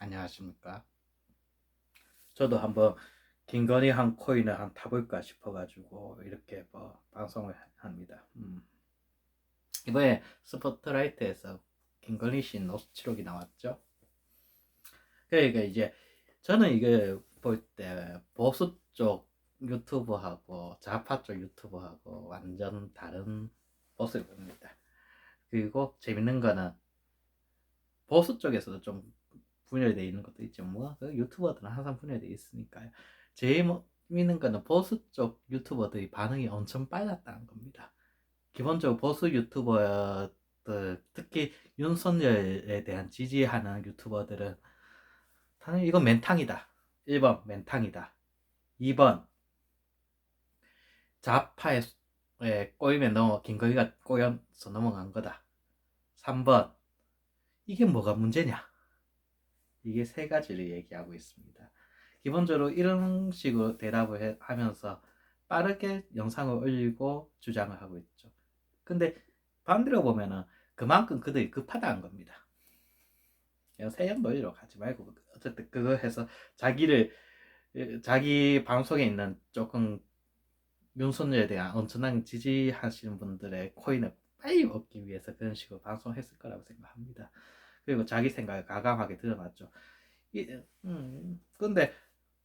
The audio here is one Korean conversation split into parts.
안녕하십니까. 저도 한번 김건희 한 코인을 한 타볼까 싶어가지고 이렇게 뭐 방송을 합니다. 이번에 스포트라이트에서 김건희 씨 노스치록이 나왔죠. 그러니까 이제 저는 이게 볼 때 보수 쪽 유튜버하고 좌파 쪽 유튜버하고 완전 다른 모습을 봅니다. 그리고 재밌는 거는 보수 쪽에서도 좀 분열되어 있는 것도 있죠. 뭐 유튜버들은 항상 분열되어 있으니까요. 제일 재밌는 거는 보수 쪽 유튜버들이 반응이 엄청 빨랐다는 겁니다. 기본적으로 보수 유튜버들, 특히 윤석열에 대한 지지하는 유튜버들은 당연히 이건 맨탕이다. 1번 맨탕이다. 2번 좌파에 꼬임에 김건희가 꼬여서 넘어간 거다. 3번 이게 뭐가 문제냐. 이게 세 가지를 얘기하고 있습니다. 기본적으로 이런 식으로 대답을 하면서 빠르게 영상을 올리고 주장을 하고 있죠. 근데 반대로 보면은 그만큼 그들이 급하다는 겁니다. 그냥 세연 논리로 가지 말고 어쨌든 그거 해서 자기 방송에 있는 조금 윤석열에 대한 엄청난 지지하시는 분들의 코인을 빨리 얻기 위해서 그런 식으로 방송했을 거라고 생각합니다. 그리고 자기 생각을 가감하게 드러났죠. 근데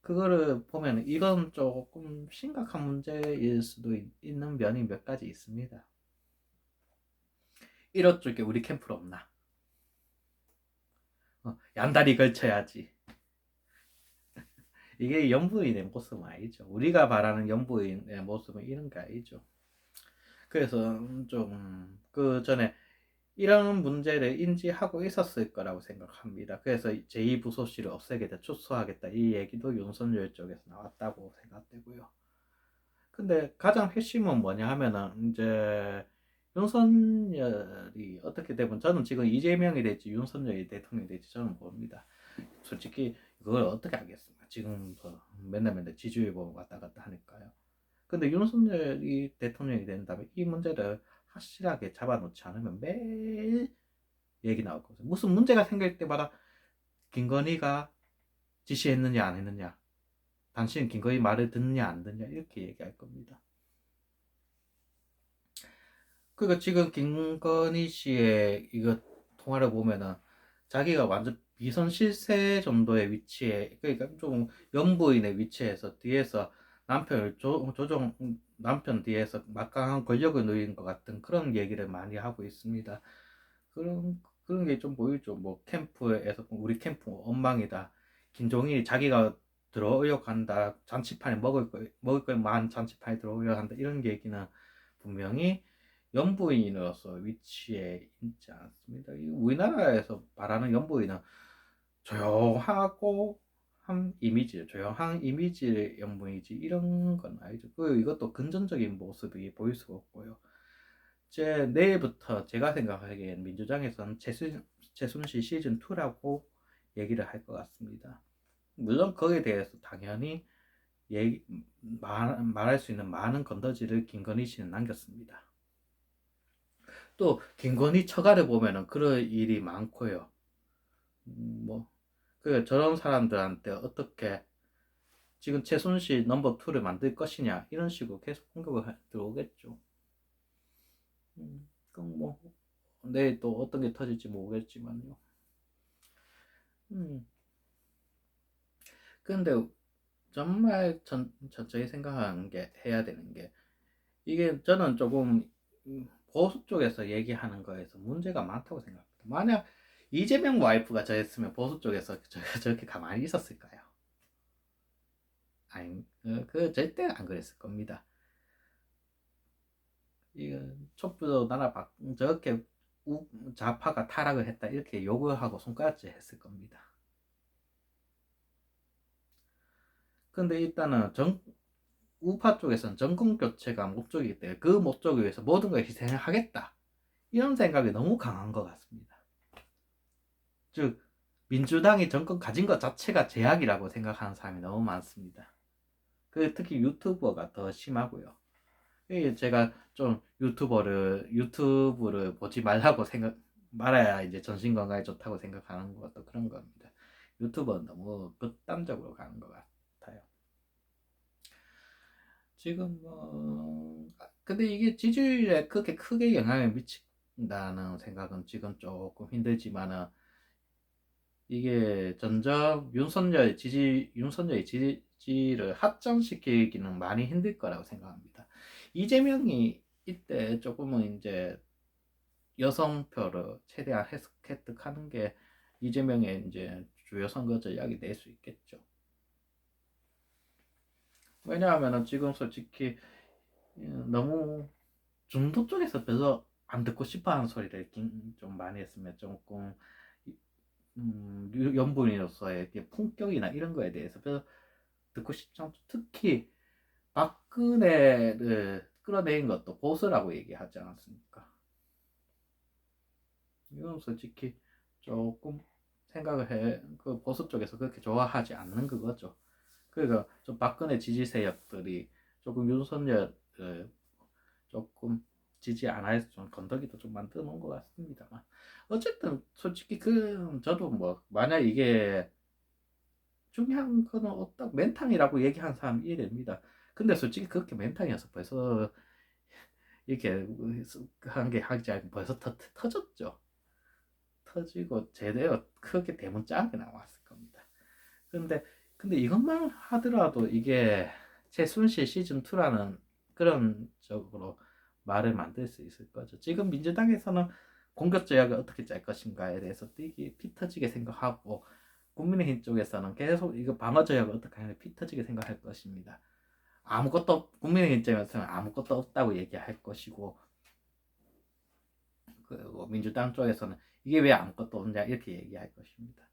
그거를 보면 이건 조금 심각한 문제일 수도 있는 면이 몇 가지 있습니다. 이런 쪽에 우리 캠프로 없나? 양다리 걸쳐야지. 이게 연부인의 모습은 아니죠. 우리가 바라는 연부인의 모습은 이런 게 아니죠. 그래서 좀 그 전에 이런 문제를 인지하고 있었을 거라고 생각합니다. 그래서 제2부속실을 없애겠다, 축소하겠다 이 얘기도 윤석열 쪽에서 나왔다고 생각되고요. 근데 가장 핵심은 뭐냐 하면은 이제 윤석열이 어떻게 되면 저는 지금 이재명이 될지 윤석열이 대통령이 될지 저는 모릅니다. 솔직히 그걸 어떻게 알겠습니까? 지금 맨날 지지율 보고 왔다 갔다 하니까요. 근데 윤석열이 대통령이 된다면 이 문제를 확실하게 잡아놓지 않으면 매일 얘기 나올 거거든요. 무슨 문제가 생길 때마다 김건희가 지시했느냐 안 했느냐, 당신은 김건희 말을 듣느냐 안 듣느냐 이렇게 얘기할 겁니다. 그러니까 지금 김건희 씨의 이거 통화를 보면은 자기가 완전 비선 실세 정도의 위치에, 그러니까 좀 연부인의 위치에서 뒤에서 남편을 조종, 남편 뒤에서 막강한 권력을 누리는 것 같은 그런 얘기를 많이 하고 있습니다. 그런 게 좀 보이죠. 뭐 캠프에서 우리 캠프 엉망이다. 김종인이 자기가 들어오려고 한다. 잔치판에 먹을 걸만 잔치판에 들어오려고 한다. 이런 얘기는 분명히 연부인으로서 위치에 있지 않습니다. 우리나라에서 말하는 연부인은 조용하고 한 이미지, 조용한 이미지의 연부인이지 이런 건 아니죠. 이것도 금전적인 모습이 보일 수가 없고요. 내일부터 제가 생각하기엔 민주당에서는 최순실 시즌 2라고 얘기를 할 것 같습니다. 물론 거기에 대해서 당연히 말할 수 있는 많은 건더지를 김건희 씨는 남겼습니다. 또 김건희 처가를 보면은 그럴 일이 많고요. 뭐 저런 사람들한테 어떻게 지금 최순실 넘버 2를 만들 것이냐 이런 식으로 계속 공격을 들어오겠죠. 그럼 뭐 내일 또 어떤 게 터질지 모르겠지만요. 음. 근데 정말 저희 생각하는 게 해야 되는 게 이게 저는 조금 보수 쪽에서 얘기하는 거에서 문제가 많다고 생각합니다. 만약 이재명 와이프가 저였으면 보수 쪽에서 저렇게 가만히 있었을까요? 아니, 절대 안 그랬을 겁니다. 이거 촛불로 저렇게 좌파가 타락을 했다 이렇게 욕을 하고 손가락질 했을 겁니다. 근데 일단은 우파 쪽에서는 정권 교체가 목적이기 때문에 그 목적을 위해서 모든 걸 희생을 하겠다 이런 생각이 너무 강한 것 같습니다. 즉 민주당이 정권 가진 것 자체가 제약이라고 생각하는 사람이 너무 많습니다. 특히 유튜버가 더 심하고요. 제가 좀 유튜브를 보지 말라고 말아야 이제 정신 건강에 좋다고 생각하는 것도 그런 겁니다. 유튜버는 너무 극단적으로 가는 것 같아요. 지금 근데 이게 지지율에 그렇게 크게 영향을 미친다는 생각은 지금 조금 힘들지만은 이게 점점 윤석열의 지지를 확정시키기는 많이 힘들 거라고 생각합니다. 이재명이 이때 조금은 이제 여성표를 최대한 획득하는 게 이재명의 이제 주요 선거 전략이 될 수 있겠죠. 왜냐하면은 지금 솔직히 너무 중도 쪽에서 별로 안 듣고 싶어 하는 소리를 좀 많이 했으면 조금 연분으로서의 품격이나 이런 거에 대해서 별로 듣고 싶지 않죠. 특히 박근혜를 끌어내린 것도 보수라고 얘기하지 않았습니까? 이건 솔직히 조금 생각을 해, 그 보수 쪽에서 그렇게 좋아하지 않는 그거죠. 그러니까 좀 박근혜 지지 세력들이 조금 윤석열을 조금 지지 안 해서 좀 건더기도 좀 만들어 놓은 것 같습니다만 어쨌든 솔직히 저도 뭐 만약 이게 중요한 거는 없다 맨탕이라고 얘기한 사람 이해됩니다. 근데 솔직히 그렇게 맨탕이어서 벌써 이렇게 한 게 하지 않고 벌써 터졌죠. 터지고 제대로 크게 대문짝이 나왔을 겁니다. 근데 이것만 하더라도 이게 최순실 시즌 2라는 그런 쪽으로 말을 만들 수 있을 거죠. 지금 민주당에서는 공격 전략을 어떻게 짤 것인가에 대해서 되게 피 터지게 생각하고 국민의힘 쪽에서는 계속 이거 방어 전략을 어떻게 하냐 피 터지게 생각할 것입니다. 국민의힘 입장에서는 아무것도 없다고 얘기할 것이고 그리고 민주당 쪽에서는 이게 왜 아무것도 없냐 이렇게 얘기할 것입니다.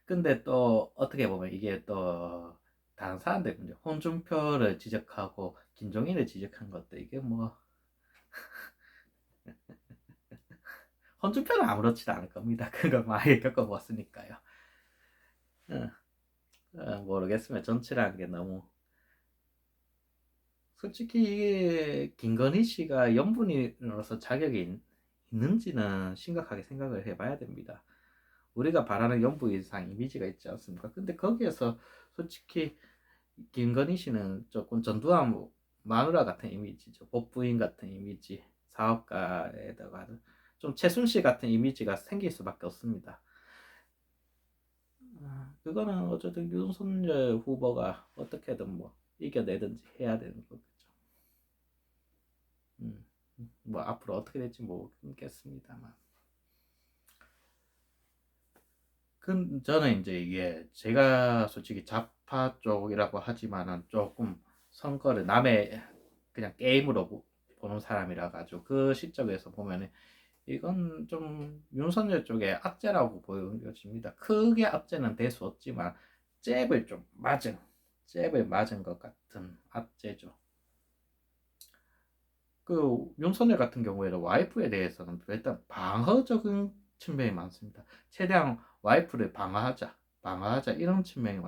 근데 또 어떻게 보면 이게 또 다른 사람들 문제 홍준표를 지적하고 김종인을 지적한 것도 이게 뭐 홍준표는 아무렇지도 않을 겁니다. 그거 많이 겪어봤으니까요. 모르겠으면 정치라는 게 너무 솔직히 이게 김건희 씨가 연분으로서 자격이 있는지는 심각하게 생각을 해봐야 됩니다. 우리가 바라는 연부 이상 이미지가 있지 않습니까? 근데 거기에서 솔직히 김건희 씨는 조금 전두환 마누라 같은 이미지죠. 법부인 같은 이미지, 사업가에다가 좀 최순실 같은 이미지가 생길 수밖에 없습니다. 그거는 어쨌든 윤석열 후보가 어떻게든 뭐 이겨내든지 해야 되는 거겠죠. 뭐 앞으로 어떻게 될지 모르겠습니다만. 저는 이제 이게 제가 솔직히 좌파 쪽이라고 하지만은 조금 선거를 남의 그냥 게임으로 보는 사람이라 가지고 그 시점에서 보면은 이건 좀 윤석열 쪽의 악재라고 보여집니다. 크게 악재는 될 수 없지만 잽을 맞은 것 같은 악재죠. 그 윤석열 같은 경우에는 와이프에 대해서는 일단 방어적인 측면이 많습니다. 최대한 와이프를 방어하자 이런 측면이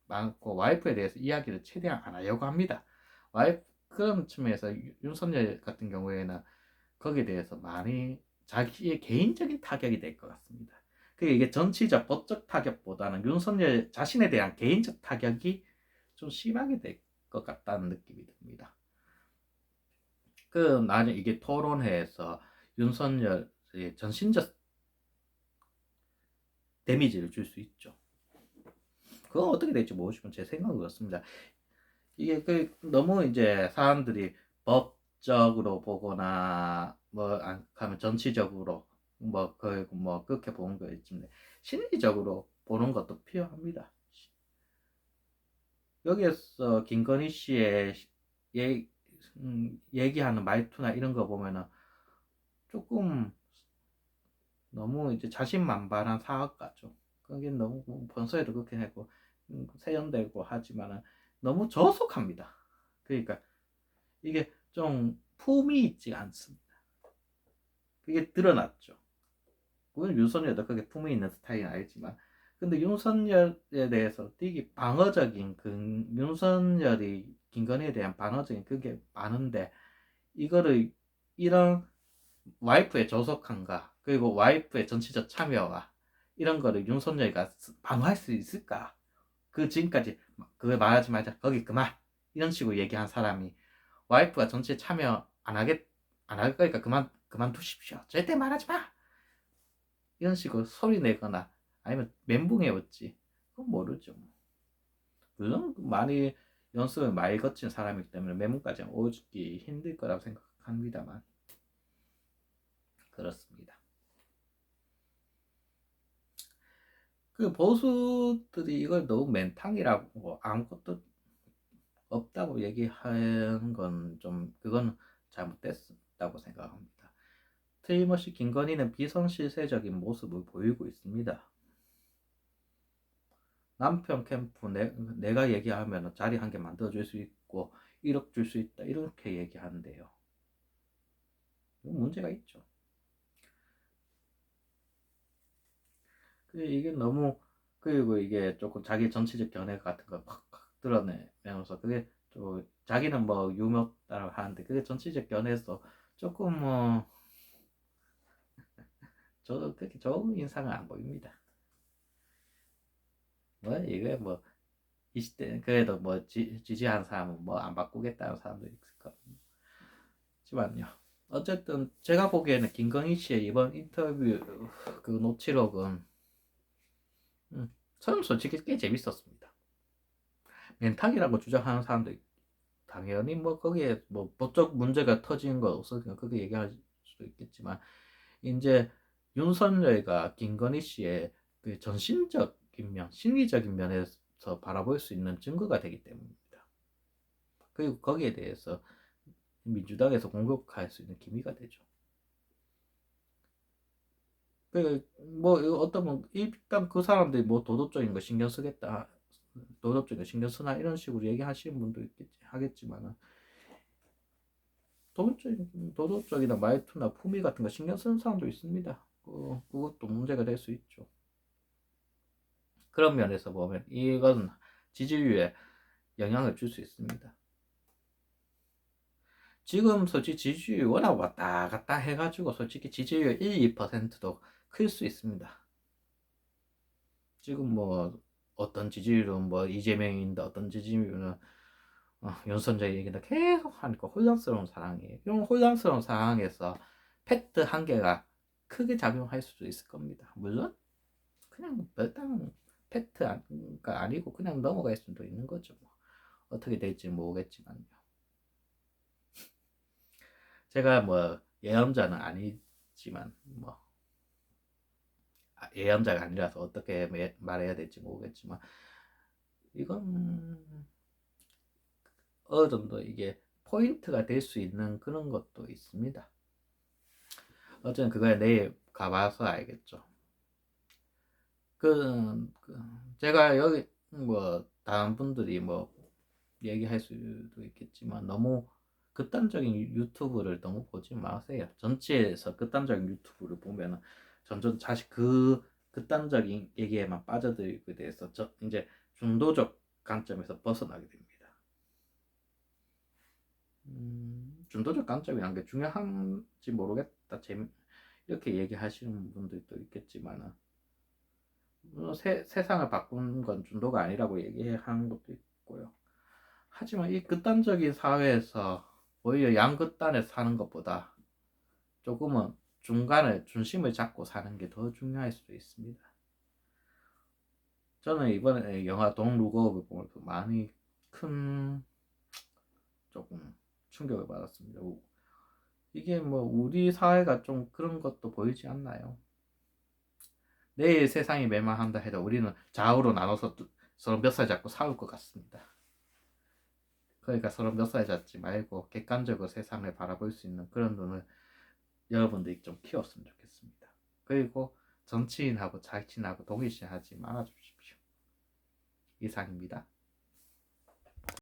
많고 와이프에 대해서 이야기를 최대한 안 하려고 합니다. 와이프 그런 측면에서 윤석열 같은 경우에는 거기에 대해서 많이 자기의 개인적인 타격이 될 것 같습니다. 이게 정치적 법적 타격보다는 윤석열 자신에 대한 개인적 타격이 좀 심하게 될 것 같다는 느낌이 듭니다. 나중에 이게 토론회에서 윤석열의 전신적 데미지를 줄 수 있죠. 그건 어떻게 될지 모르지만 제 생각은 그렇습니다. 이게 너무 이제 사람들이 법적으로 보거나 뭐 아니면 정치적으로 뭐 그렇게 보는 거 있지만 심리적으로 보는 것도 필요합니다. 여기에서 김건희 씨의 얘기하는 말투나 이런 거 보면은 조금 너무 이제 자신만만한 사업가죠. 그게 너무 본서에도 그렇게 하고 세련되고 하지만은 너무 저속합니다. 그러니까 이게 좀 품이 있지 않습니다. 그게 드러났죠. 물론 윤석열도 그게 품이 있는 스타일은 알지만 근데 윤석열에 대해서 되게 방어적인 윤석열이 김건희에 대한 방어적인 그게 많은데 이거를 이런 와이프의 저속함과 그리고 와이프의 정치적 참여와 이런 거를 윤석열이가 방어할 수 있을까? 그 지금까지 그걸 말하지 말자 거기 그만 이런 식으로 얘기한 사람이 와이프가 정치에 참여 안 할 거니까 그만두십시오. 절대 말하지 마. 이런 식으로 소리 내거나 아니면 멘붕에 얻지. 그건 모르죠. 물론 많이 연습을 많이 거친 사람이기 때문에 멘붕까지는 오기 힘들 거라고 생각합니다만 그렇습니다. 그 보수들이 이걸 너무 맨탕이라고 아무것도 없다고 얘기하는 건 좀 그건 잘못됐다고 생각합니다. 틀림없이 김건희는 비선실세적인 모습을 보이고 있습니다. 남편 캠프 내가 얘기하면 자리 한 개 만들어줄 수 있고 1억 줄 수 있다 이렇게 얘기하는데요. 문제가 있죠. 이게 너무 그리고 이게 조금 자기 정치적 견해 같은 거 팍팍 드러내면서 그게 또 자기는 뭐 유명다라고 하는데 그게 정치적 견해에서 조금 뭐 저도 그렇게 좋은 인상은 안 보입니다. 뭐 이게 뭐 20대 그래도 뭐 지지한 사람은 뭐 안 바꾸겠다는 사람도 있을 거지만요. 어쨌든 제가 보기에는 김건희 씨의 이번 인터뷰 그 녹취록은 저는 솔직히 꽤 재밌었습니다. 멘탈이라고 주장하는 사람도 당연히 뭐 거기에 뭐 법적 문제가 터진 거 없으니까 그렇게 얘기할 수도 있겠지만 이제 윤석열과 김건희 씨의 그 정신적인 면, 심리적인 면에서 바라볼 수 있는 증거가 되기 때문입니다. 그리고 거기에 대해서 민주당에서 공격할 수 있는 기미가 되죠. 뭐 어떤 분 일단 그 사람들이 뭐 도덕적인 거 신경 쓰겠다, 도덕적인 거 신경 쓰나 이런 식으로 얘기하시는 분도 하겠지만은 도덕적이나 말투나 품위 같은 거 신경 쓰는 사람도 있습니다. 그것도 문제가 될 수 있죠. 그런 면에서 보면 이건 지지율에 영향을 줄 수 있습니다. 지금 솔직히 지지율이 워낙 왔다 갔다 해가지고 솔직히 지지율 1, 2%도 클 수 있습니다. 지금 뭐 어떤 지지율은 뭐 이재명인데 어떤 지지율은 윤석열 얘기다 계속 하니까 혼란스러운 상황이에요. 이런 혼란스러운 상황에서 팩트 한 개가 크게 작용할 수도 있을 겁니다. 물론 그냥 별다른 팩트가 아니고 그냥 넘어갈 수도 있는 거죠. 뭐. 어떻게 될지 모르겠지만요. 제가 뭐 예언자는 아니지만 뭐 예언자가 아니라서 어떻게 말해야 될지 모르겠지만 이건 어느 정도 이게 포인트가 될 수 있는 그런 것도 있습니다. 어쨌든 그거에 내일 가봐서 알겠죠. 제가 여기 뭐 다른 분들이 뭐 얘기할 수도 있겠지만 너무 극단적인 유튜브를 너무 보지 마세요. 전체에서 극단적인 유튜브를 보면은 점점 다시 그 극단적인 얘기에만 빠져들게 돼서 이제 중도적 관점에서 벗어나게 됩니다. 중도적 관점이란 게 중요한지 모르겠다. 이렇게 얘기하시는 분들도 있겠지만은 세상을 바꾸는 건 중도가 아니라고 얘기하는 것도 있고요. 하지만 이 극단적인 사회에서 오히려 양극단에 사는 것보다 조금은 중간에 중심을 잡고 사는 게 더 중요할 수도 있습니다. 저는 이번에 영화 돈 룩업을 보면서 많이 큰 조금 충격을 받았습니다. 이게 뭐 우리 사회가 좀 그런 것도 보이지 않나요? 내일 세상이 멸망한다 해도 우리는 좌우로 나눠서 서로 멱살 잡고 싸울 것 같습니다. 그러니까 서로 멱살 잡지 말고 객관적으로 세상을 바라볼 수 있는 그런 눈을 여러분들이 좀 키웠으면 좋겠습니다. 그리고 정치인하고 자신하고 동일시하지 말아주십시오. 이상입니다.